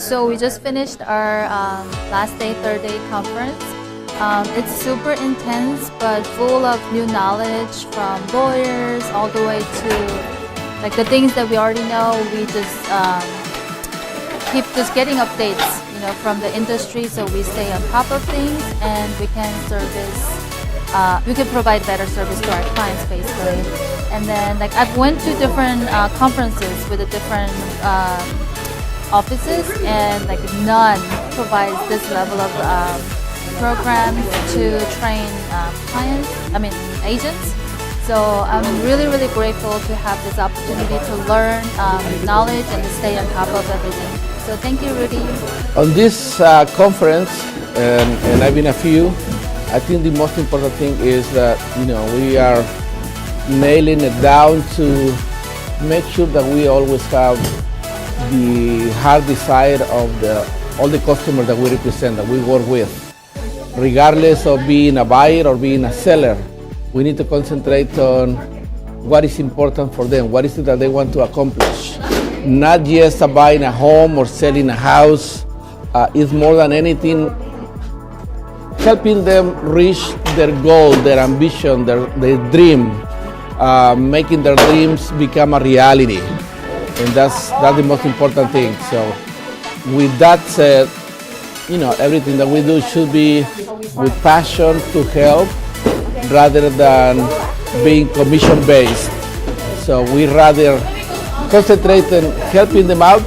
So we just finished our last day, third day conference. It's super intense, but full of new knowledge from lawyers all the way to like the things that we already know. We just keep just getting updates, from the industry, so we stay on top of things and we can provide better service to our clients, basically. And then, I've went to different conferences with the different offices, and none provides this level of programs to train agents. So I'm really, really grateful to have this opportunity to learn knowledge and to stay on top of everything. So thank you, Rudy. On this conference, and I've been a few, I think the most important thing is that we are nailing it down to make sure that we always have the heart desire of all the customers that we represent, that we work with. Regardless of being a buyer or being a seller, we need to concentrate on what is important for them, what is it that they want to accomplish. Not just buying a home or selling a house. It's more than anything helping them reach their goal, their ambition, their dream, making their dreams become a reality. And that's the most important thing. So with that said, everything that we do should be with passion to help rather than being commission-based. So we rather concentrate on helping them out,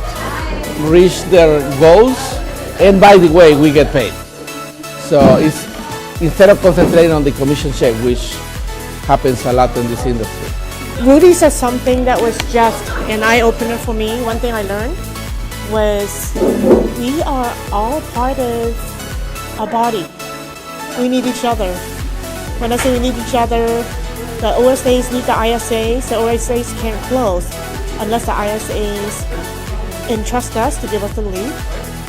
reach their goals, and by the way, we get paid. So it's instead of concentrating on the commission check, which happens a lot in this industry. Rudy said something that was just an eye-opener for me. One thing I learned was we are all part of a body. We need each other. When I say we need each other, the OSAs need the ISAs. The OSAs can't close unless the ISAs entrust us to give us the lead.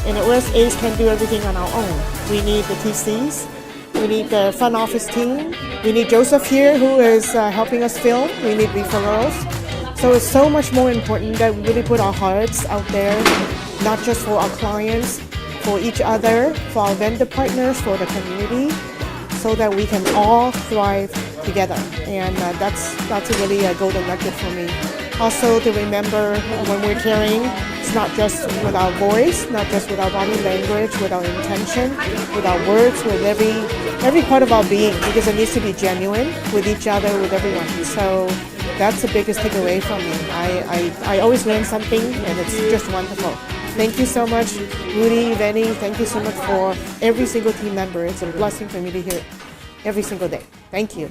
And the OSAs can do everything on our own. We need the TCs. We need the front office team. We need Joseph here, who is helping us film. We need referrals. So it's so much more important that we really put our hearts out there, not just for our clients, for each other, for our vendor partners, for the community, so that we can all thrive together. And that's really a golden nugget for me. Also to remember when we're caring, it's not just with our voice, not just with our body language, with our intention, with our words, with every part of our being, because it needs to be genuine with each other, with everyone. So that's the biggest takeaway from me. I always learn something, and it's just wonderful. Thank you so much, Rudy, Benny. Thank you so much for every single team member. It's a blessing for me to hear every single day. Thank you.